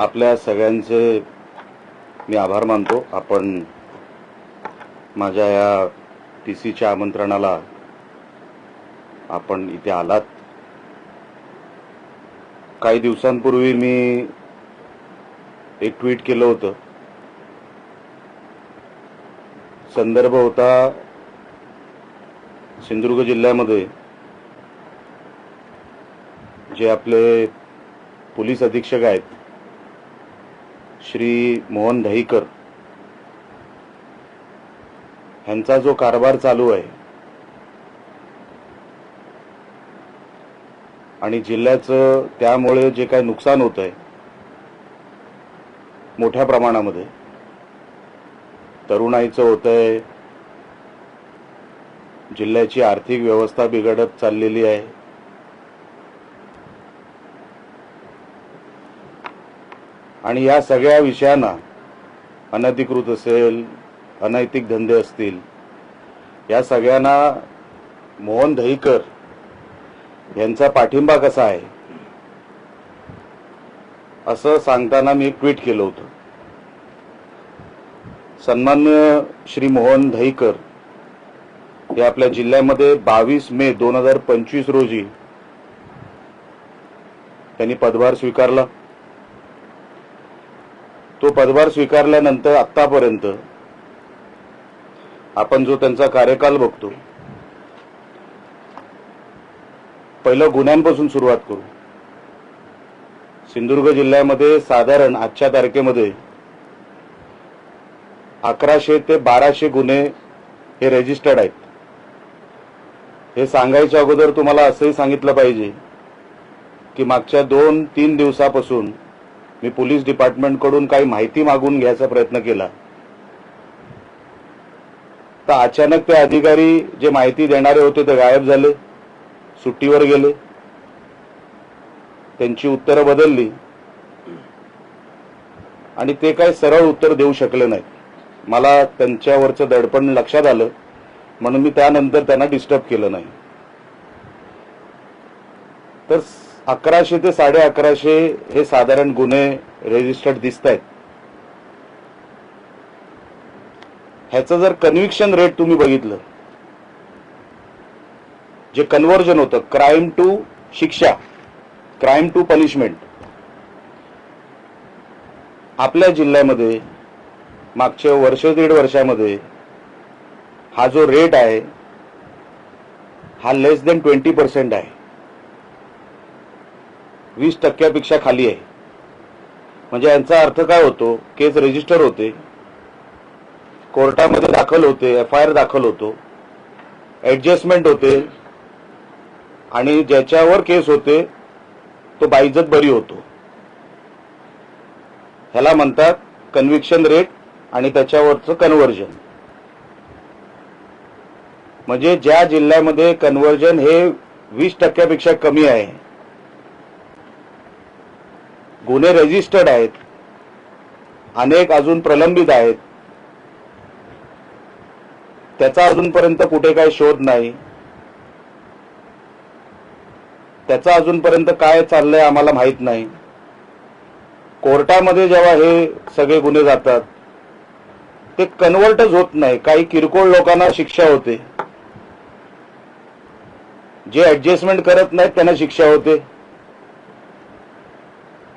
आपल्या सगळ्यांचे मी आभार मानतो। आपण माझ्या या टीसीच्या आमंत्रणाला आपण इथे आलात। काही दिवसांपूर्वी मी एक ट्विट केलं होतं। संदर्भ होता सिंधुदुर्ग जिल्ह्यामध्ये जे आपले पोलीस अधीक्षक आहेत श्री मोहन दहीकर यांचा जो कारभार चालू आहे आणि जिल्ह्याचं त्यामुळे जे काही नुकसान होत आहे मोठ्या प्रमाणामध्ये, तरुणाईचं होतंय, जिल्ह्याची आर्थिक व्यवस्था बिघडत चाललेली आहे। आणि या सगळ्या विषयांना अनधिकृत असेल, अनैतिक धंदे असतील, या सगळ्यांना मोहन दहीकर यांचा पाठिंबा कसा आहे असं सांगताना मी एक ट्विट केलं होतं। सन्माननीय श्री मोहन दहीकर हे आपल्या जिल्ह्यामध्ये 22 मे 2025 रोजी त्यांनी पदभार स्वीकारला। तो पदभार स्वीकारल्यानंतर आतापर्यंत आपण जो त्यांचा कार्यकाल बघतो, पहिलं गुन्ह्यांपासून सुरुवात करू। सिंधुदुर्ग जिल्ह्यामध्ये साधारण आजच्या तारखेमध्ये 1100 ते 1200 गुन्हे हे रजिस्टर्ड आहेत। हे सांगायच्या अगोदर तुम्हाला असंही सांगितलं पाहिजे की मागच्या 2-3 दिवसापासून मी पोलीस डिपार्टमेंटकडून काही माहिती मागून घ्यायचा प्रयत्न केला, तर अचानक ते अधिकारी जे माहिती देणारे होते ते गायब झाले, सुट्टीवर गेले, त्यांची उत्तरं बदलली आणि ते काही सरळ उत्तर देऊ शकले नाहीत। मला त्यांच्यावरचं दडपण लक्षात आलं म्हणून मी त्यानंतर त्यांना डिस्टर्ब केलं नाही। तर 1100 ते 1150 हे साधारण गुन्हे रजिस्टर्ड दिसत आहेत। ह्याचं जर कन्व्हिक्शन रेट तुम्ही बघितलं, जे कन्व्हर्जन होतं क्राइम टू शिक्षा, क्राइम टू पनिशमेंट, आपल्या जिल्ह्यामध्ये मागच्या वर्ष दीड वर्षामध्ये हा जो रेट आहे हा लेस देन 20% आहे, 20% खाली आहे। म्हणजे यांचा अर्थ काय होतो, केस रजिस्टर होते, कोर्टामध्ये दाखल होते, FIR दाखल होतो, ऍडजस्टमेंट होते आणि ज्याच्यावर केस होते तो बाइज्जत बरी होतो। ह्याला म्हणतात कन्व्हिक्शन रेट आणि त्याच्यावरचं कन्व्हर्जन। म्हणजे ज्या जिल्ह्यामध्ये कन्व्हर्जन हे 20% कमी आहे, गुन्हे रजिस्टर्ड आहेत, अनेक अजून प्रलंबित आहेत, त्याचा अजूनपर्यंत कुठे काही शोध नाही, त्याचा अजूनपर्यंत काय चाललंय आम्हाला माहित नाही। कोर्टामध्ये जेव्हा हे सगळे गुन्हे जातात ते कन्व्हर्टच होत नाही, काही किरकोळ लोकांना शिक्षा होते, जे ऍडजस्टमेंट करत नाहीत त्यांना शिक्षा होते।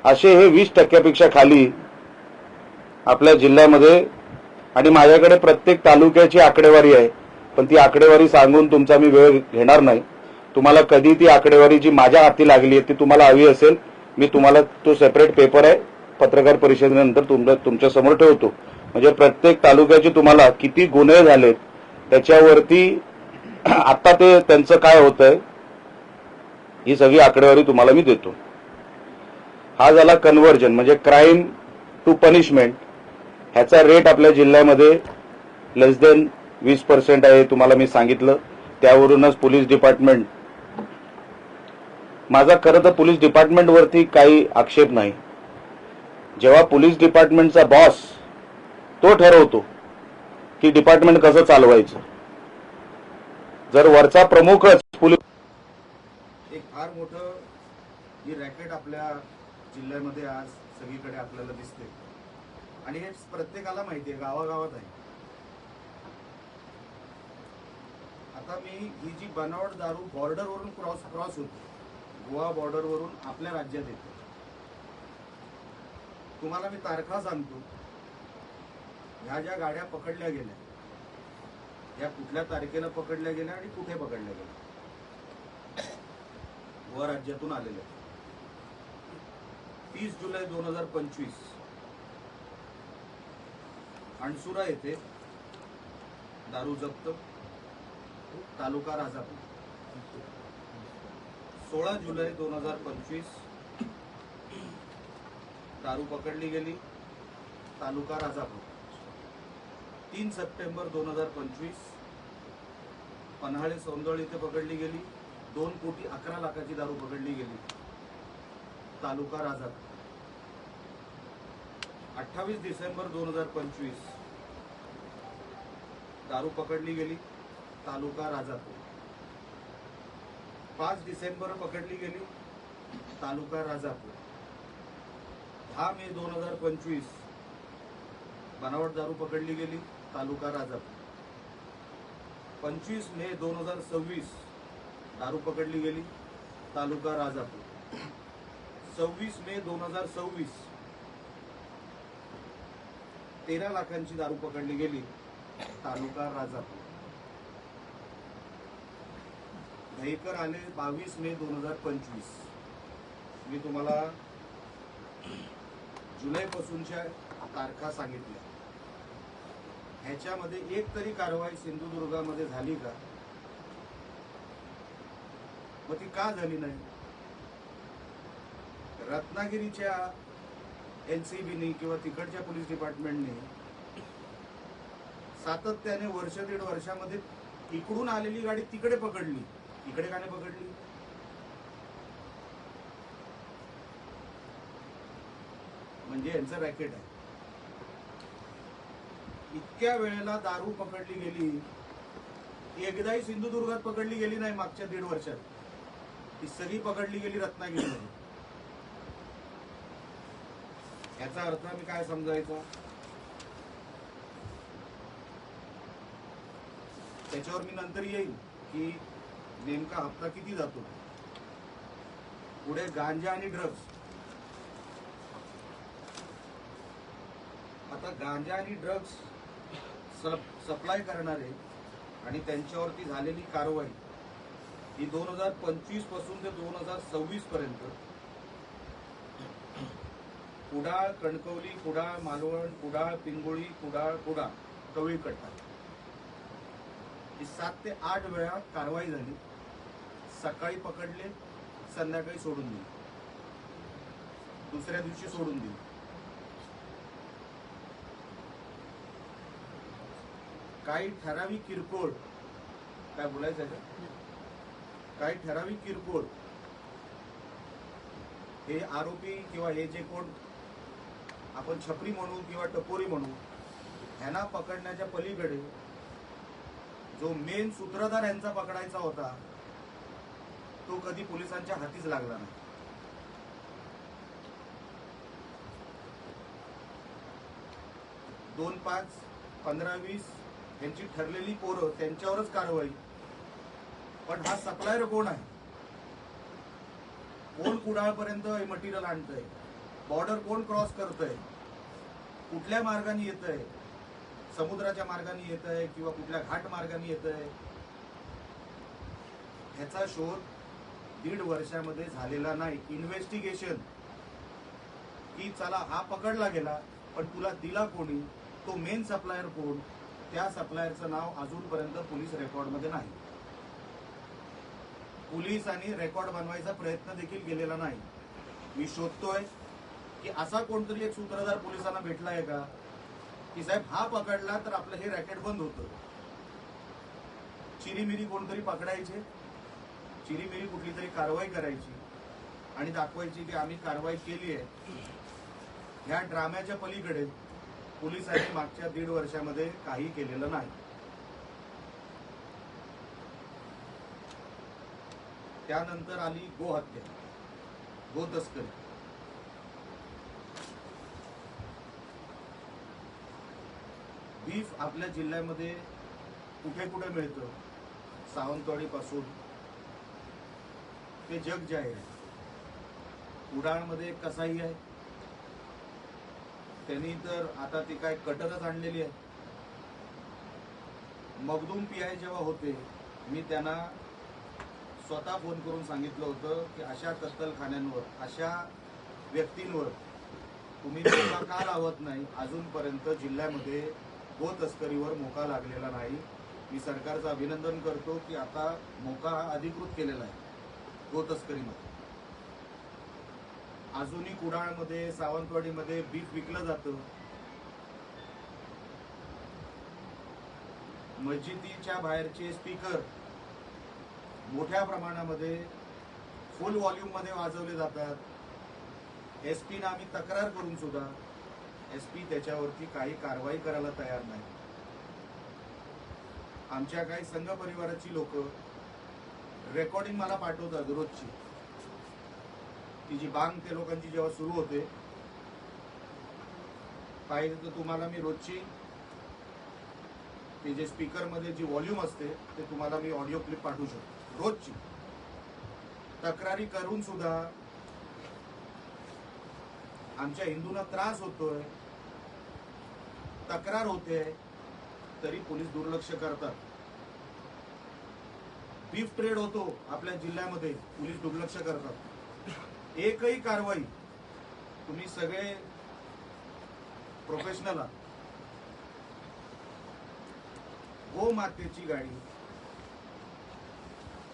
असे हे 20% खाली आपल्या जिल्ह्यामध्ये। आणि माझ्याकडे प्रत्येक तालुक्याची आकडेवारी आहे, पण ती आकडेवारी सांगून तुमचा मी वेळ घेणार नाही। तुम्हाला कधी ती आकडेवारी जी माझ्या हाती लागली आहे ती तुम्हाला हवी असेल, मी तुम्हाला तो सेपरेट पेपर आहे पत्रकार परिषदेनंतर तुमच्या समोर ठेवतो। म्हणजे प्रत्येक तालुक्याचे तुम्हाला किती गुन्हे झालेत त्याच्यावरती आता ते त्यांचं काय होतंय ही सगळी आकडेवारी तुम्हाला मी देतो। हा झाला कन्व्हर्जन म्हणजे क्राइम टू पनिशमेंट। ह्याचा रेट आपल्या जिल्ह्यामध्ये लेस देन 20% आहे, तुम्हाला मी सांगितलं। त्यावरूनच पोलीस डिपार्टमेंट, माझा खरं तर पोलीस डिपार्टमेंटवरती काही आक्षेप नाही। जेव्हा पोलीस डिपार्टमेंटचा बॉस तो ठरवतो की डिपार्टमेंट कसं चालवायचं, जर वरचा प्रमुखच पोलीस एक फार मोठं ही रॅकेट आपल्या जिल्ह्यामध्ये आज सगळीकडे आपल्याला दिसते आणि हे प्रत्येकाला माहिती आहे, गावागावात आहे. आता मी ही जी बनावट दारू बॉर्डरवरून क्रॉस होते, गोवा बॉर्डरवरून आपल्या राज्यात येते. तुम्हाला मी तारखा सांगतो. ह्या ज्या गाड्या पकडल्या गेल्या, या कुठल्या तारखेला पकडल्या गेल्या आणि कुठे पकडल्या गेल्या. गोवा राज्यातून आलेल्या. 30 जुलै 2025 अणसुरा येथे दारू जप्त, तालुका राजापूर. 16 जुलै 2025 दारू पकडली गेली, तालुका राजापूर. 3 सप्टेंबर 2025 पन्हाळे सौंदळ इथे पकडली गेली. 2,11,00,000ची दारू पकडली गेली, तालुका राजापूर. 28 डिसेंबर 2025 दारू पकडली गेली, तालुका राजापूर. 5 डिसेंबर पकडली गेली, तालुका राजापूर. 10 मे 2025 बनावट दारू पकडली गेली, तालुका राजापूर. 25 मे 2026 दारू पकडली गेली, तालुका राजापूर. 26 मे 2026 13 लाखांची दारू पकडली गेली, तालुका राजापूर. दहीकर आले 22 मे 2025. मी तुम्हाला जुलैपासूनच्या तारखा सांगितल्या. ह्याच्यामध्ये एक तरी कारवाई सिंधुदुर्गामध्ये झाली का? मग ती का झाली नाही? रत्नागिरीच्या एनसीबीने किंवा तिकडच्या पोलीस डिपार्टमेंटने सातत्याने वर्ष दीड वर्षामध्ये इकडून आलेली गाडी तिकडे पकडली, इकडे का नाही पकडली? म्हणजे यांचं रॅकेट आहे. इतक्या वेळेला दारू पकडली गेली, एकदाही सिंधुदुर्गात पकडली गेली नाही मागच्या 1.5 वर्षात. ती सगळी पकडली गेली रत्नागिरीमध्ये. याचा अर्थ मी काय समजायचा? त्याच्यावर मी नंतर येईल की नेमका हप्ता किती जातो. पुढे गांजा आणि ड्रग्ज. आता गांजा आणि ड्रग्ज सप्लाय करणारे आणि त्यांच्यावरती झालेली कारवाई ही 2025 पासून ते 2026 पर्यंत कुडाळ, कणकवली, कुडाळ, मालवण, कुडाळ, पिंगोळी, कुडाळ, कवळीकट्टा ही 7 ते 8 वेळा कारवाई झाली. सकाळी पकडले, संध्याकाळी सोडून दिली, दुसऱ्या दिवशी सोडून दिली. काही ठराविक किरकोळ, काय बोलायचं का? काही ठराविक किरकोळ हे आरोपी किंवा हे जे कोण आपण छपरी म्हणू किंवा टपोरी म्हणू, ह्यांना पकडण्याच्या पलीकडे जो मेन सूत्रधार यांचा पकडायचा होता तो कधी पोलिसांच्या हातीच लागला नाही. दोन 5, 15-20 यांची ठरलेली पोरं, त्यांच्यावरच कारवाई. पण हा सप्लायर कोण आहे? कोण कुडाळपर्यंत मटेरियल आणतंय? बॉर्डर कोण क्रॉस करतंय? कुठल्या मार्गाने येतंय? समुद्राच्या मार्गाने येतंय किंवा कुठल्या घाट मार्गाने येतंय? ह्याचा शोध 1.5 वर्षामध्ये झालेला नाही. इन्व्हेस्टिगेशन की चला हा पकडला गेला, पण तुला दिला कोणी? तो मेन सप्लायर कोण? त्या सप्लायरचं नाव अजूनपर्यंत पोलीस रेकॉर्डमध्ये नाही. पोलिसांनी रेकॉर्ड बनवायचा प्रयत्न देखील केलेला नाही. मी शोधतोय की असा कोणतरी एक सूत्रधार पोलिसांना भेटलाय का की साहेब हा पकडला तर आपलं हे रॅकेट बंद होतं. चिरीमिरी कोणतरी पकडायचे, चिरीमिरी कुठली तरी कारवाई करायची आणि दाखवायची की आम्ही कारवाई केली आहे. ह्या ड्राम्याच्या पलीकडे पोलिसांनी मागच्या 1.5 वर्षामध्ये काही केलेलं नाही. त्यानंतर आली गोहत्या, गो तस्करी. बीफ आपल्या जिल्ह्यामध्ये कुठे कुठे मिळतं, सावंतवाडीपासून ते जग जाहीर आहे. कुडाळमध्ये एक कसाई आहे, त्यांनी तर आता ती काय कटरच आणलेली आहे. मखदूम पीआय जेव्हा होते, मी त्यांना स्वतः फोन करून सांगितलं होतं की अशा कत्तलखान्यांवर, अशा व्यक्तींवर तुम्ही मोका का लावत नाही. अजूनपर्यंत जिल्ह्यामध्ये गो तस्करीवर मोका लागलेला नाही. मी सरकारचं अभिनंदन करतो की आता मोका हा अधिकृत केलेला आहे गो तस्करीमध्ये. अजूनही कुडाळमध्ये, सावंतवाडीमध्ये बीफ विकलं जातं. मस्जिदीच्या बाहेरचे स्पीकर मोठ्या प्रमाणामध्ये फुल व्हॉल्यूम मध्ये वाजवले जातात. एसपीना आम्ही तक्रार करून सुद्धा एसपी त्याच्यावरती काही कारवाई करायला तयार नाही. आमच्या काही संघ परिवाराची लोक रेकॉर्डिंग मला पाठवतात रोजची. ती जी बांग त्या लोकांची जेव्हा सुरू होते, पाहिजे तर तुम्हाला मी रोजची ते जे स्पीकर मध्ये जी व्हॉल्यूम असते ते तुम्हाला मी ऑडिओ क्लिप पाठवू शकतो. रोजची तक्रारी करून सुद्धा आमच्या हिंदूंना त्रास होतोय, तक्रार होते, तरी पोलीस दुर्लक्ष करतात. बीफ ट्रेड होतो आपल्या जिल्ह्यामध्ये, पोलीस दुर्लक्ष करतात. एकही कारवाई, तुम्ही सगळे प्रोफेशनल आहात, गो मातेची गाडी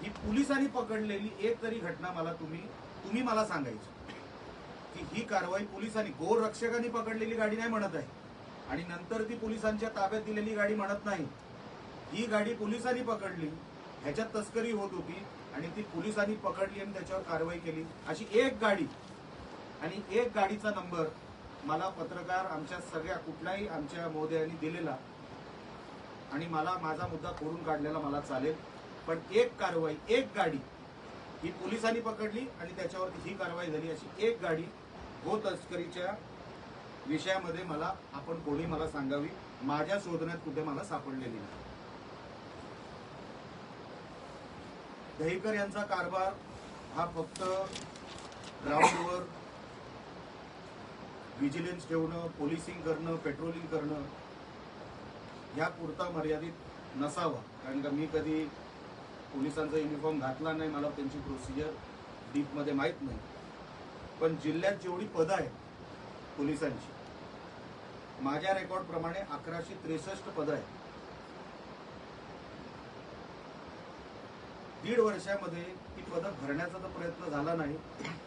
ही पोलिसांनी पकडलेली एक तरी घटना मला तुम्ही मला सांगायची की ही कारवाई पोलिसांनी, गो रक्षकांनी पकडलेली गाडी नाही म्हणत आहे आणि नंतर ती पोलिसांच्या ताब्यात दिलेली गाडी म्हणत नाही. ही गाडी पोलिसांनी पकडली, ह्याच्यात तस्करी होत होती आणि ती पोलिसांनी पकडली आणि त्याच्यावर कारवाई केली. अशी एक गाडी आणि एक गाडीचा नंबर मला पत्रकार आमच्या सगळ्या कुठल्याही आमच्या महोदयांनी दिलेला आणि मला माझा मुद्दा खोडून काढलेला मला चालेल. पण एक कारवाई, एक गाडी ही पोलिसांनी पकडली आणि त्याच्यावरती ही कारवाई झाली, अशी एक गाडी गो तस्करीच्या विषयामध्ये मला आपण कोणी मला सांगावी, माझ्या शोधण्यात कुठे मला सापडलेली नाही. दहीकर यांचा कारभार हा फक्त ग्राउंडवर व्हिजिलन्स ठेवणं, पोलिसिंग करणं, पेट्रोलिंग करणं या पुरता मर्यादित नसावा. कारण का मी कधी पोलिसांचा युनिफॉर्म घातला नाही, मला त्यांची प्रोसिजर डीपमध्ये माहीत नाही. पण जिल्ह्यात जेवढी पदं आहेत पोलिसांची, माझ्या रेकॉर्डप्रमाणे 1163 पदं आहेत. 1.5 वर्षामध्ये ती पदं भरण्याचा तर प्रयत्न झाला नाही.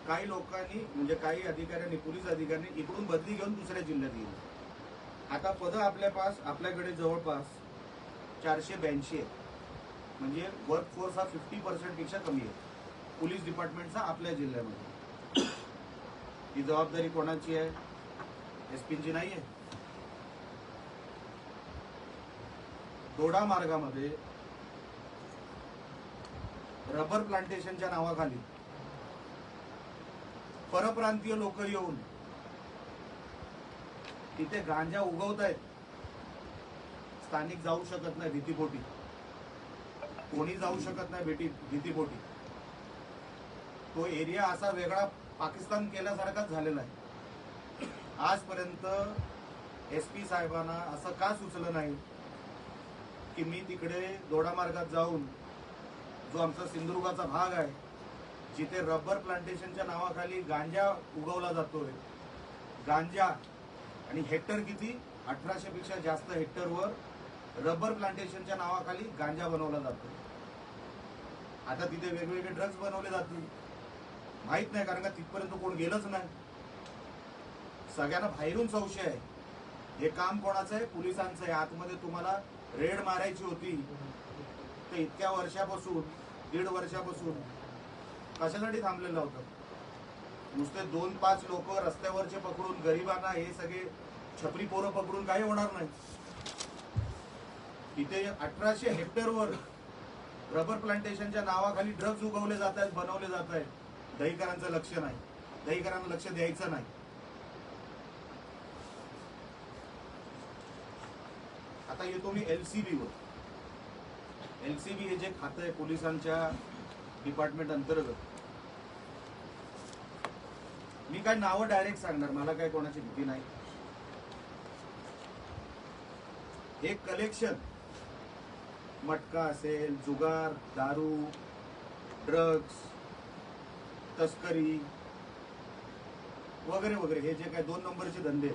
काही लोकांनी म्हणजे काही अधिकाऱ्यांनी, पोलीस अधिकाऱ्यांनी इकडून बदली घेऊन दुसऱ्या जिल्ह्यात गेली. आता पदं आपल्याकडे जवळपास 482 आहेत. म्हणजे वर्कफोर्स हा 50% पेक्षा कमी आहे पोलीस डिपार्टमेंटचा आपल्या जिल्ह्यामध्ये. ही जबाबदारी कोणाची आहे? एसपींची नाही आहे. दोडा मार्गामध्ये रबर प्लांटेशनच्या नावाखाली परप्रांतीय लोक येऊन तिथे गांजा उगवतायत. स्थानिक जाऊ शकत नाही भीतीपोटी, कोणी जाऊ शकत नाही भीतीपोटी. तो एरिया असा वेगळा पाकिस्तान केल्यासारखाच झालेला आहे. आजपर्यंत एसपी साहेबांना असं का सुचलं नाही की मी तिकडे दोडा मार्गात जाऊन, जो आमचा सिंधुदुर्गाचा भाग आहे, जिथे रबर प्लांटेशनच्या नावाखाली गांजा उगवला जातोय, गांजा आणि हेक्टर किती, 1800 पेक्षा जास्त हेक्टरवर रबर प्लांटेशनच्या नावाखाली गांजा बनवला जातो. आता तिथे वेगवेगळे ड्रग्ज बनवले जातील, माहित नाही, कारण का तिथपर्यंत कोण गेलंच नाही. सगळ्यांना बाहेरून संशय आहे, हे काम कोणाचं आहे? पोलिसांचं आहे. आतमध्ये तुम्हाला रेड मारायची होती तर इतक्या वर्षापासून, 1.5 वर्षापासून कशासाठी थांबलेलं होतं? नुसते 2-5 लोक रस्त्यावरचे पकडून, गरिबांना हे सगळे छपरी पोरं पकडून काही होणार नाही. तिथे 1800 हेक्टरवर रबर प्लांटेशनच्या नावाखाली ड्रग्ज उगवले जात आहेत, बनवले जात आहेत. दहीकरांचं लक्ष नाही, दहीकरांना लक्ष द्यायचं नाही. आता येतो मी LCB वर. LCB हे जे खातं आहे पोलिसांच्या डिपार्टमेंट अंतर्गत, मी काय नावं डायरेक्ट सांगणार, मला काय कोणाची भीती नाही. हे कलेक्शन मटका असेल, जुगार, दारू, ड्रग्स, तस्करी वगैरे वगैरे, हे जे काय 2 नंबरचे धंदे,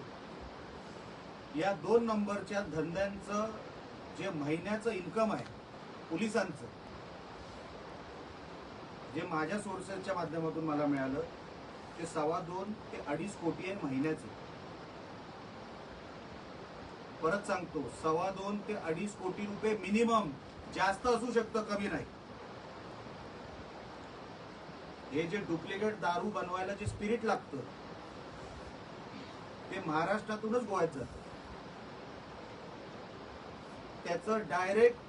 या 2 नंबरच्या धंद्यांचं जे महिन्याचं इन्कम आहे पोलिसांचं, जे माझ्या सोर्सेसच्या माध्यमातून मला मिळालं, ते 2.25 ते 2.5 कोटी आहे महिन्याचे. परत सांगतो, 2.25 ते 2.5 कोटी रुपये मिनिमम, जास्त असू शकतं, कमी नाही. हे जे डुप्लिकेट दारू बनवायला जे स्पिरिट लागतं ते महाराष्ट्रातूनच गोव्यात जातं. त्याचं डायरेक्ट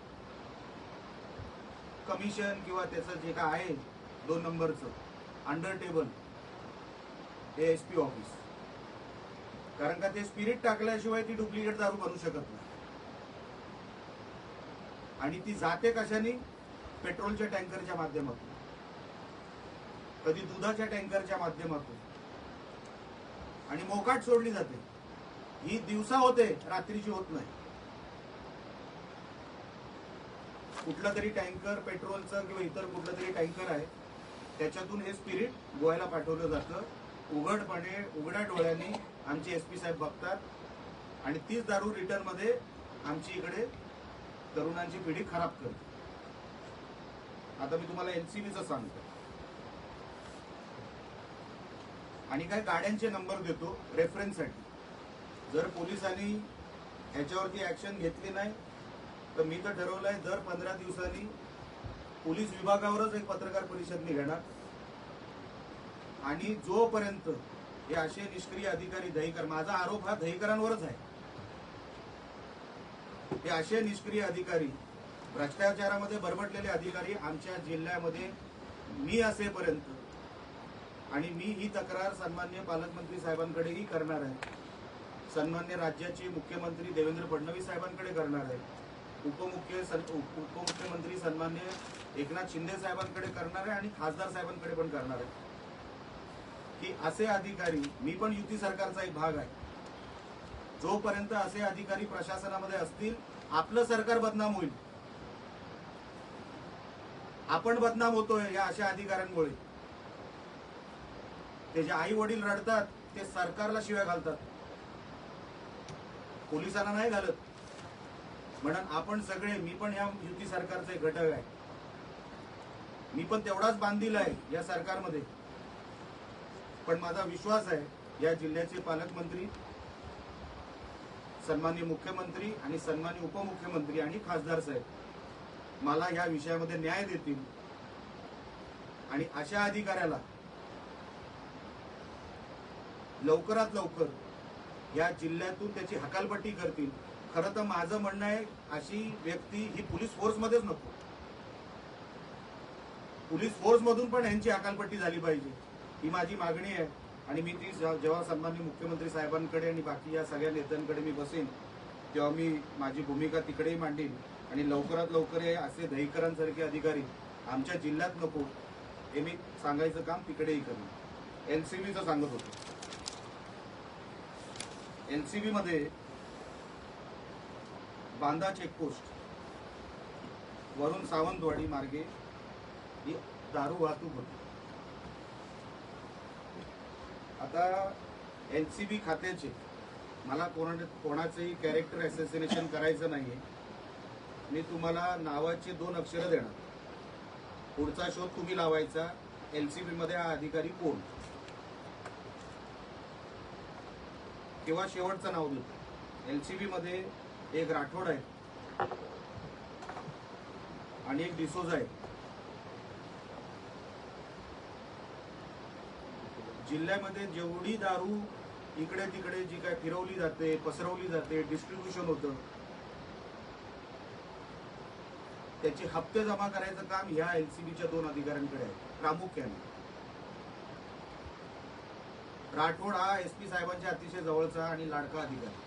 कमिशन किंवा त्याचं जे काय आहे 2 नंबरचं अंडर टेबल, हे SP ऑफिस. कारण का ते स्पिरिट टाकल्याशिवाय ती डुप्लिकेट दारू बनवू शकत नाही. आणि ती जाते कशाने? पेट्रोलच्या टँकरच्या माध्यमातून, कधी दुधाच्या टँकरच्या माध्यमातून, आणि मोकाट सोडली जाते. ही दिवसा होते, रात्रीची होत नाही. कुठला तरी टँकर पेट्रोलचं किंवा इतर कुठलं तरी टँकर आहे, त्याच्यातून हे स्पिरिट गोव्याला पाठवलं जातं. उघडपणे, उघड्या डोळ्यांनी आमचे SP साहेब बघतात, आणि तीच दारू रिटर्न मध्ये आमची इकडे तरुणांची पिढी खराब करते. आता मी तुम्हाला LCBचं सांगतो, आणि काय गाड्यांचे नंबर देतो रेफरन्ससाठी. जर पोलिसांनी ह्याच्यावरती ऍक्शन घेतली नाही तर मी तर ठरवलंय दर 15 दिवसांनी पोलीस विभागावरच एक पत्रकार परिषद निघणार. आणि जोपर्यंत हे असे निष्क्रिय अधिकारी, दहीकर, माझा आरोप हा दहीकरांवरच आहे, हे असे निष्क्रिय अधिकारी, भ्रष्टाचारामध्ये बरबटलेले अधिकारी आमच्या जिल्ह्यामध्ये मी असेपर्यंत, आणि मी ही तक्रार सन्माननीय पालकमंत्री साहेबांकडेही करणार आहे, सन्माननीय राज्याचे मुख्यमंत्री देवेंद्र फडणवीस साहेबांकडे करणार आहे, उपमुख्यमंत्री सन्माननीय एकनाथ शिंदे साहेबांकडे करणार आहे, आणि खासदार साहेबांकडे पण करणार आहे, की असे अधिकारी, मी पण युती सरकारचा एक भाग आहे, जोपर्यंत असे अधिकारी प्रशासनामध्ये असतील आपलं सरकार बदनाम होईल. आपण बदनाम होतोय या अशा अधिकाऱ्यांमुळे. त्याचे आई वडील रडतात, ते सरकारला शिव्या घालतात, पोलिसांना नाही घालत. म्हणून आपण सगळे, मी पण या युती सरकारचा एक घटक आहे, मी पण तेवढाच बांधील आहे या सरकारमध्ये. पण माझा विश्वास आहे या जिल्ह्याचे पालकमंत्री, सन्माननीय मुख्यमंत्री आणि सन्माननीय उपमुख्यमंत्री आणि खासदार साहेब मला या विषयामध्ये न्याय देतील, आणि अशा अधिकाऱ्याला लवकरात लवकर या जिल्ह्यातून त्याची हकालपट्टी करतील. खरं तर माझं म्हणणं आहे, अशी व्यक्ती ही पोलीस फोर्समध्येच नको, पोलीस फोर्स मधून पण यांची हकालपट्टी झाली पाहिजे, ही माझी मागणी आहे. आणि मी ती जेव्हा सन्माननीय मुख्यमंत्री साहेबांकडे आणि बाकी या सगळ्या नेत्यांकडे मी बसेन, तेव्हा मी माझी भूमिका तिकडेही मांडीन, आणि लवकरात लवकर हे असे दहीकरांसारखे अधिकारी आमच्या जिल्ह्यात नको, हे मी सांगायचं काम तिकडेही करेन. LCBचं सांगत होतो. LCB मध्ये बांदा चेकपोस्ट वरून सावंतवाडी मार्गे ही दारू वाहतूक होती. आता LCB खात्याचे, मला कोणाचंही कॅरेक्टर असॅसिनेशन करायचं नाहीये, मी तुम्हाला नावाचे 2 अक्षरं देणार, पुढचा शोध तुम्ही लावायचा. LCB मध्ये हा अधिकारी कोण, किंवा शेवटचं नाव देतो. LCB मध्ये एक राठोड आहे आणि एक डिसोजा आहे. जिल्ह्यामध्ये जेवढी दारू इकडे तिकडे जी काय फिरवली जाते, पसरवली जाते, डिस्ट्रीब्युशन होतं, त्याचे हप्ते जमा करायचं काम ह्या LCBच्या 2 अधिकाऱ्यांकडे आहे प्रामुख्याने. राठोड हा SP साहेबांच्या अतिशय जवळचा आणि लाडका अधिकारी.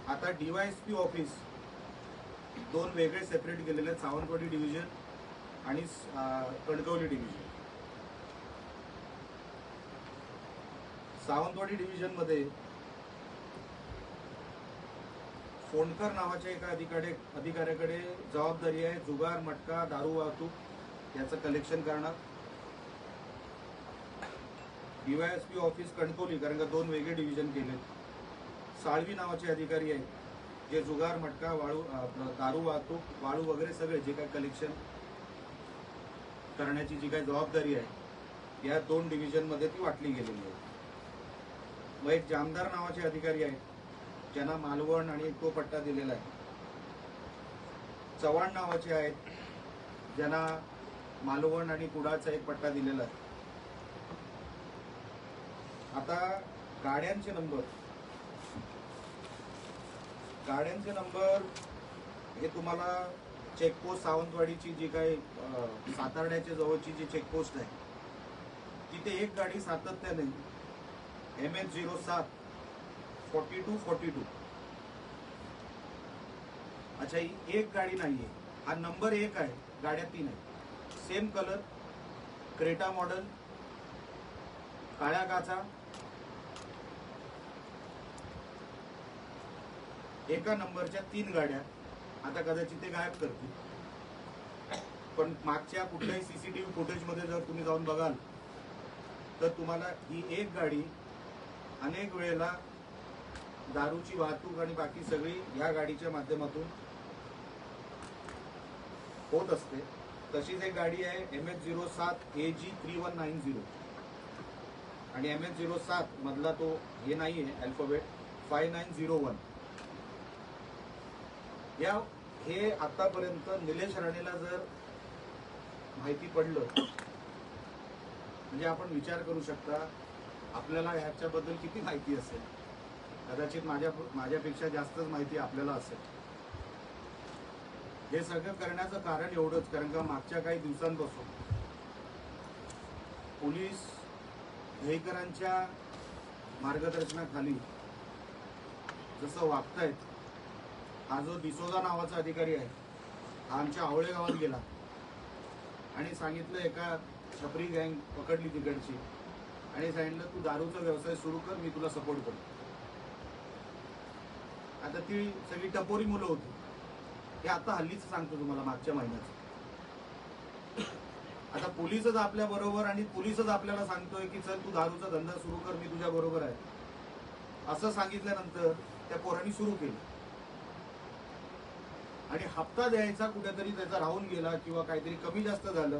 आता DYSP ऑफिस दोन वेगळे सेपरेट केलेले आहेत, सावंतवाडी डिव्हिजन आणि कणकवली डिव्हिजन. सावंतवाडी डिव्हिजन मध्ये फोंडकर नावाच्या एका अधिकाऱ्याकडे जबाबदारी आहे जुगार, मटका, दारू वाहतूक याचं कलेक्शन करणार. DYSP ऑफिस कणकवली, कारण का दोन वेगळे डिव्हिजन केले. साळवी नावाचे अधिकारी आहेत जे जुगार, मटका, वाळू, दारू वाहतूक, वाळू वगैरे सगळे जे काय कलेक्शन करण्याची जी काही जबाबदारी आहे या दोन डिव्हिजन मध्ये ती वाटली गेलेली आहे. मग एक जामदार नावाचे अधिकारी आहेत ज्यांना मालवण आणि तो पट्टा दिलेला आहे. चव्हाण नावाचे आहेत ज्यांना मालवण आणि कुडाचा एक पट्टा दिलेला आहे. आता गाड्यांचे नंबर हे तुम्हाला चेकपोस्ट सावंतवाडीची जी काही सातारड्याच्या जवळची जी चेकपोस्ट आहे तिथे एक गाडी सातत्याने MH07 4242. अच्छा, ही एक गाडी नाहीये, हा नंबर एक आहे, गाड्या 3 आहेत. सेम कलर, क्रेटा मॉडेल, काळ्या काचा, एका नंबरच्या 3 गाड्या. आता कदाचित ते गायब करतील, पण मागच्या कुठल्याही CCTV फुटेजमध्ये जर तुम्ही जाऊन बघाल तर तुम्हाला ही एक गाडी अनेक वेळेला दारूची वाहतूक आणि बाकी सगळी या गाडीच्या माध्यमातून होत असते. तशीच एक गाडी आहे MH07 AG 3190 आणि MH07 मधला तो हे नाहीये अल्फाबेट 5901. हे आतापर्यंत निलेश राणेला जर माहिती पडलं म्हणजे आपण विचार करू शकता आपल्याला ह्याच्याबद्दल किती माहिती असेल. कदाचित माझ्यापेक्षा जास्तच माहिती आपल्याला असेल. हे सगळं करण्याचं कारण एवढंच, कारण का मागच्या काही दिवसांपासून पोलीस दहीकरांच्या मार्गदर्शनाखाली जसं वागतायत. हा जो डिसोजा नावाचा अधिकारी आहे हा आमच्या आवळे गावात गेला आणि सांगितलं, एका छपरी गँग पकडली तिकडची आणि सांगितलं तू दारूचा व्यवसाय सुरू कर, मी तुला सपोर्ट करतो. आता ती सगळी टपोरी मुलं होती. हे आता हल्लीच सांगतो तुम्हाला, मागच्या महिन्याचं. आता पोलीसच आपल्या बरोबर आणि पोलीसच आपल्याला सांगतोय की चल तू दारूचा धंदा सुरू कर, मी तुझ्या बरोबर आहे, असं सांगितल्यानंतर त्या पोरांनी सुरू केलं आणि हप्ता द्यायचा कुठेतरी त्याचा राहून गेला किंवा काहीतरी कमी जास्त झालं,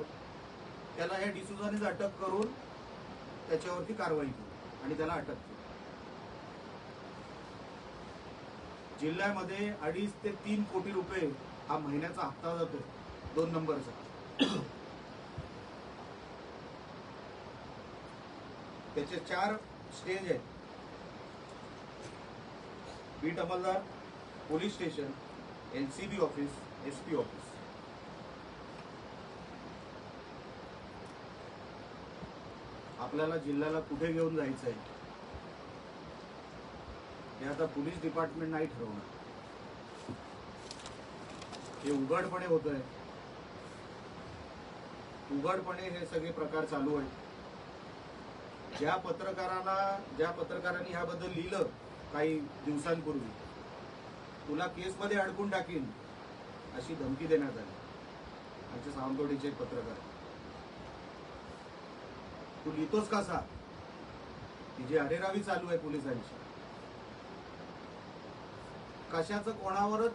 त्याला या डिसोजानेच अटक करून त्याच्यावरती कारवाई केली आणि त्याला अटक केली. जिल्ह्यामध्ये 2.5 ते 3 कोटी रुपये हा महिन्याचा हप्ता जातो 2 नंबरचा. त्याचे 4 स्टेज आहेत: बीट अंमलदार, police station, LCB office, SP office. आपल्याला जिल्ह्याला कुठे घेऊन जायचं आहे हे आता पोलीस डिपार्टमेंट नाही ठरवणार. हे उघडपणे होत आहे, उघडपणे हे सगळे प्रकार चालू आहेत. ज्या पत्रकारांनी ह्याबद्दल लिहिलं काही दिवसांपूर्वी, तुला केसमध्ये अडकून टाकीन अशी धमकी देण्यात आली. आमचे सावंतवाडीचे एक पत्रकार, तू लिहितोस कसा की जी अरेरावी चालू आहे पोलिसांची, कशाचं कोणावरच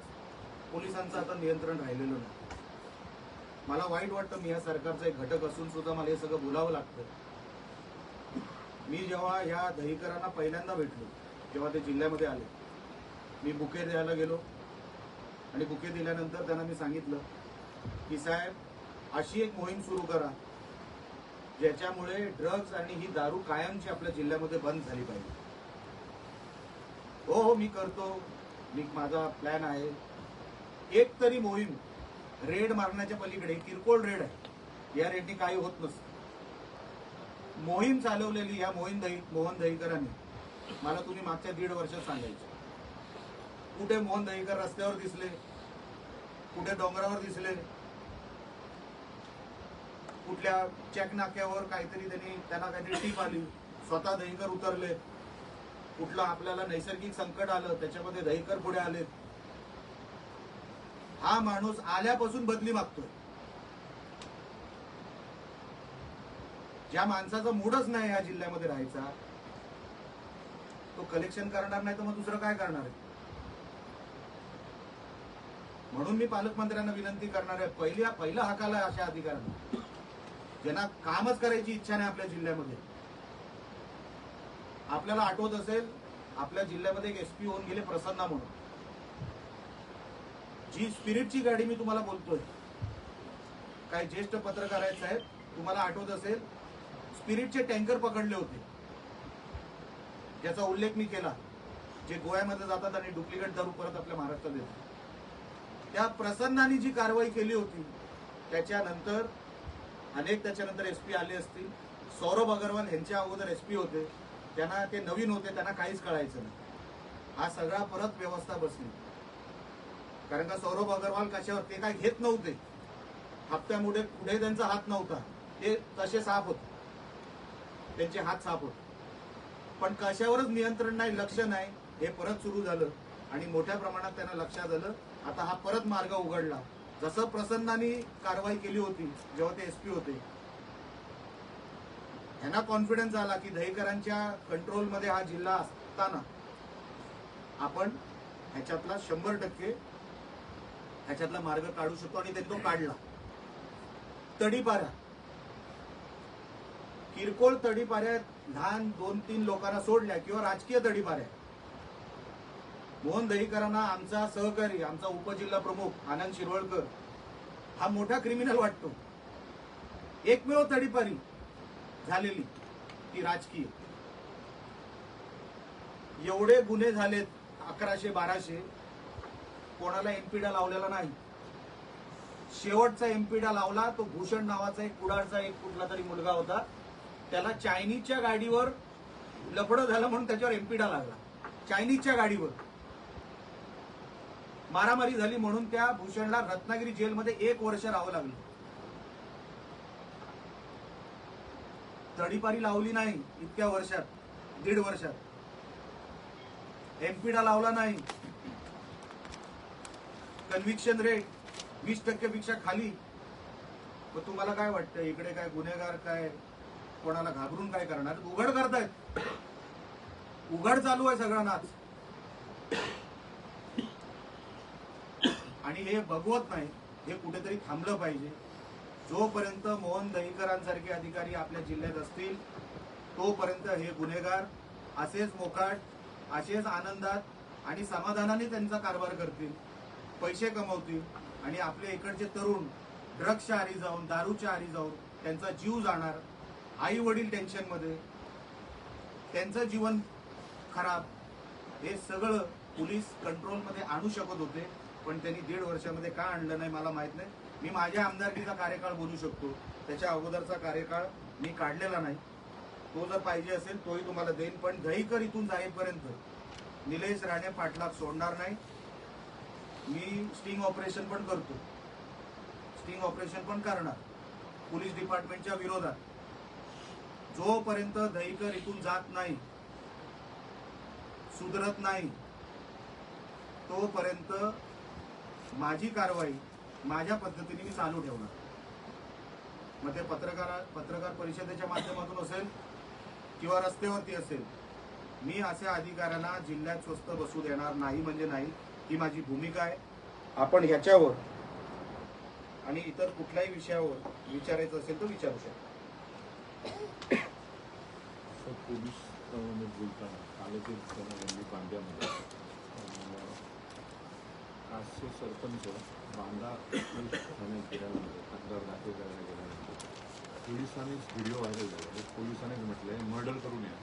पोलिसांचं आता नियंत्रण राहिलेलं नाही. मला वाईट वाटतं, मी या सरकारचा एक घटक असून सुद्धा मला हे सगळं बोलावं लागतं. मी जेव्हा या दहीकरांना पहिल्यांदा भेटलो, जेव्हा ते जिल्ह्यामध्ये आले, मी बुके द्यायला गेलो आणि बुके दिल्यानंतर त्यांना मी सांगितलं की साहेब, अशी एक मोहीम सुरू करा ज्याच्यामुळे ड्रग्ज आणि ही दारू कायमची आपल्या जिल्ह्यामध्ये बंद झाली पाहिजे. हो, मी करतो, माझा प्लॅन आहे. एक तरी मोहीम रेड मारण्याच्या पलीकडे, किरकोळ रेड आहे, या रेडनी काही होत नसतं. मोहीम चालवलेली या मोहन दहीकरांनी मला तुम्ही मागच्या 1.5 वर्षात सांगायचं. कुठे मोहन दहीकर रस्त्यावर दिसले, कुठे डोंगरावर दिसले, कुठल्या चेक नाक्यावर काहीतरी त्यांना काहीतरी टीप आली, स्वतः दहीकर उतरले, कुठलं आपल्याला नैसर्गिक संकट आलं त्याच्यामध्ये दहीकर पुढे आले. हा माणूस आल्यापासून बदली मागतोय. ज्या माणसाचा मूडच नाही या जिल्ह्यामध्ये राहायचा, तो कलेक्शन करणार नाही तर मग दुसरं काय करणार आहे. म्हणून मी पालकमंत्र्यांना विनंती करणार आहे, पहिला हाकाला अशा अधिकाऱ्यांना ज्यांना कामच करायची इच्छा नाही आपल्या जिल्ह्यामध्ये. आपल्याला आठवत असेल, आपल्या जिल्ह्यामध्ये एक एसपी होऊन गेले प्रसन्ना म्हणून. जी स्पिरिटची गाडी मी तुम्हाला बोलतोय, काही ज्येष्ठ पत्रकार आहेत साहेब, तुम्हाला आठवत असेल स्पिरिटचे टँकर पकडले होते, ज्याचा उल्लेख मी केला, जे गोव्यामध्ये जातात आणि डुप्लिकेट दारू परत आपल्या महाराष्ट्रात येतात. त्या प्रसन्नानी जी कारवाई केली होती त्याच्यानंतर त्याच्यानंतर एसपी आले असतील. सौरभ अग्रवाल यांच्या अगोदर एसपी होते, त्यांना ते नवीन होते, त्यांना काहीच कळायचं नाही. हा सगळा परत व्यवस्था बसली, कारण का सौरभ अग्रवाल कशावर ते काय घेत नव्हते, हप्त्यामुळे पुढे त्यांचा हात नव्हता, ते तसे साफ होते, त्यांचे हात साफ होते. पण कशावरच नियंत्रण नाही, लक्ष नाही, हे परत सुरू झालं आणि मोठ्या प्रमाणात त्यांना लक्षात आलं. आता हा परत मार्ग उघडला. जसं प्रसन्नानी कारवाई केली होती जेव्हा ते एसपी होते, यांना कॉन्फिडन्स आला की दहीकरांच्या कंट्रोलमध्ये हा जिल्हा असताना आपण ह्याच्यातला 100% ह्याच्यातला मार्ग काढू शकतो आणि त्यांनी तो काढला. तडीपाऱ्या, किरकोळ तडीपाऱ्या, लहान 2-3 लोकांना सोडल्या किंवा राजकीय तडीपाऱ्या, मोहन दहीकरांना आमचा सहकारी, आमचा उपजिल्हा प्रमुख आनंद शिरवळकर हा मोठा क्रिमिनल वाटतो. एकमेव तडीपारी झालेली ती राजकीय. एवढे गुन्हे झालेत 1100-1200, कोणाला एमपीडा लावलेला नाही. शेवटचा एमपीडा लावला तो भूषण नावाचा एक कुडाळचा एक कुठला तरी मुलगा होता, त्याला चायनीजच्या गाडीवर लफडं झालं म्हणून त्याच्यावर एमपीडा लागला. चायनीजच्या गाडीवर मारामारी झाली म्हणून त्या भूषणला रत्नागिरी जेलमध्ये 1 वर्ष राहावं लागलं. तडीपारी लावली नाही इतक्या वर्षात, 1.5 वर्षात एमपीडा लावला नाही. कन्व्हिक्शन रेट 20% पेक्षा खाली. मग तुम्हाला काय वाटतं, इकडे काय गुन्हेगार काय कोणाला घाबरून काय करणार? उघड करतायत, उघड चालू आहे सगळा नाच. आणि हे बघवत नाही, हे कुठेतरी थांबलं पाहिजे. जोपर्यंत मोहन दहीकरांसारखे अधिकारी आपल्या जिल्ह्यात असतील तोपर्यंत हे गुन्हेगार असेच मोकाट, असेच आनंदात आणि समाधानाने त्यांचा कारभार करतील, पैसे कमवतील आणि आपल्या इकडचे तरुण ड्रग्सच्या आहारी जाऊन, दारूच्या आहारी जाऊन त्यांचा जीव जाणार, आई वडील टेन्शनमध्ये, त्यांचं जीवन खराब. हे सगळं पोलीस कंट्रोलमध्ये आणू शकत होते, पण त्यांनी 1.5 वर्षामध्ये का आणलं नाही मला माहित नाही. मी माझ्या आमदारकीचा कार्यकाळ बोलू शकतो, त्याच्या अगोदरचा कार्यकाळ मी काढलेला नाही. तो जर पाहिजे असेल तोही तुम्हाला देईन. पण दहीकर इथून जाईपर्यंत निलेश राणे पाटलाग सोडणार नाही. मी स्टिंग ऑपरेशन पण करतो, स्टिंग ऑपरेशन पण करणार पोलीस डिपार्टमेंटच्या विरोधात. जोपर्यंत दहीकर इथून जात नाही, सुधरत नाही, तोपर्यंत माझी कारवाई माझ्या पद्धतीने मी चालू ठेवणार. मग ते पत्रकार परिषदेच्या माध्यमातून असेल किंवा रस्त्यावरती असेल, मी अशा अधिकाऱ्यांना जिल्ह्यात स्वस्त बसू देणार नाही म्हणजे नाही, ही माझी भूमिका आहे. आपण ह्याच्यावर आणि इतर कुठल्याही विषयावर विचारायचं असेल तर विचारू शकतो. पोलीस बोलताना पालकमंत्री बांद्यामध्ये आजचे सरपंच बांदा ठाण्यात गेल्यानंतर तक्रार दाखल करायला गेल्यानंतर पोलिसांनीच व्हिडिओ व्हायरल झाला. पोलिसांनीच म्हटलंय मर्डर करून या,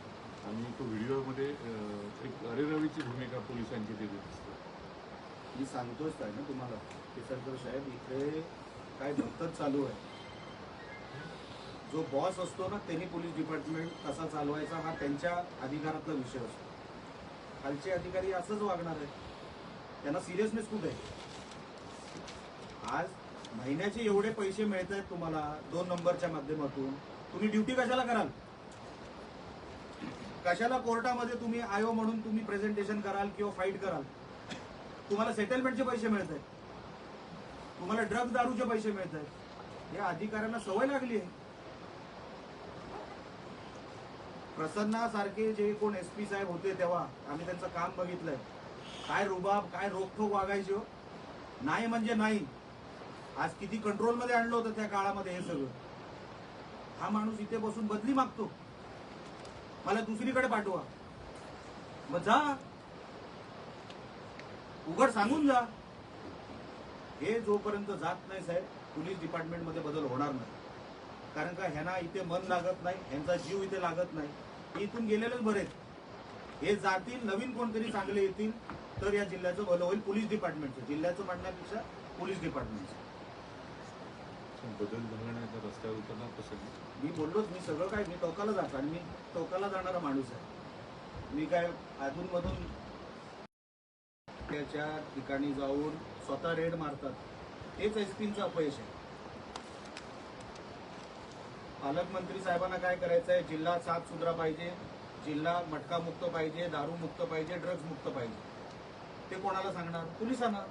आणि तो व्हिडिओमध्ये एक अरेरवीची भूमिका पोलिसांची दिली दिसते. मी सांगतोच आहे ना तुम्हाला की सरकार साहेब, इकडे काय भक्तच चालू आहे. जो बॉस असतो ना, त्यांनी पोलीस डिपार्टमेंट कसा चालवायचा हा त्यांच्या अधिकारातला विषय असतो. खालचे अधिकारी असंच वागणार आहेत. त्यांना सिरियसनेस कुठे आहे? आज महिन्याचे एवढे पैसे मिळत आहेत तुम्हाला 2 नंबरच्या माध्यमातून, तुम्ही ड्युटी कशाला कराल? कशाला कोर्टामध्ये तुम्ही आयो म्हणून तुम्ही प्रेझेंटेशन कराल किंवा फाईट कराल? तुम्हाला सेटलमेंटचे पैसे मिळत आहेत, तुम्हाला ड्रग्ज दारूचे पैसे मिळत आहेत. या अधिकाऱ्यांना सवय लागली आहे. प्रसन्नासारखे जे कोण SP साहेब होते तेव्हा आम्ही त्यांचं काम बघितलंय. काय रुबाब, काय रोखोक वागायचे हो. नाही म्हणजे नाही. आज किती कंट्रोलमध्ये आणलं होतं त्या काळामध्ये हे सगळं. हा माणूस इथे बसून बदली मागतो, मला दुसरीकडे पाठवा. मग जा, उघड सांगून जा. हे जोपर्यंत जात नाही साहेब, पोलीस डिपार्टमेंटमध्ये बदल होणार नाही. कारण का ह्यांना इथे मन लागत नाही, ह्यांचा जीव इथे लागत नाही. हे इथून गेलेलेच बरेच. हे जातील, नवीन कोणतरी चांगले येतील तर या जिल्ह्याचं भलं होईल. पोलीस डिपार्टमेंटचं, जिल्ह्याचं म्हणण्यापेक्षा पोलीस डिपार्टमेंटचं. बदल झाला नाही तर रस्त्यावर उतरणार कसं? मी बोललोच, मी सगळं काय, मी टोकाला जातो आणि मी टोकाला जाणारा माणूस आहे. मी काय अधूनमधून त्याच्या ठिकाणी जाऊन स्वतः रेड मारतात. तेच SP चं अपयश आहे. पालकमंत्री साहेबांना काय करायचं आहे? जिल्हा साफ सुधरा पाहिजे, जिल्हा मटका मुक्त पाहिजे, दारू मुक्त पाहिजे, ड्रग्ज मुक्त पाहिजे. ते कोणाला सांगणार? पोलिसांना.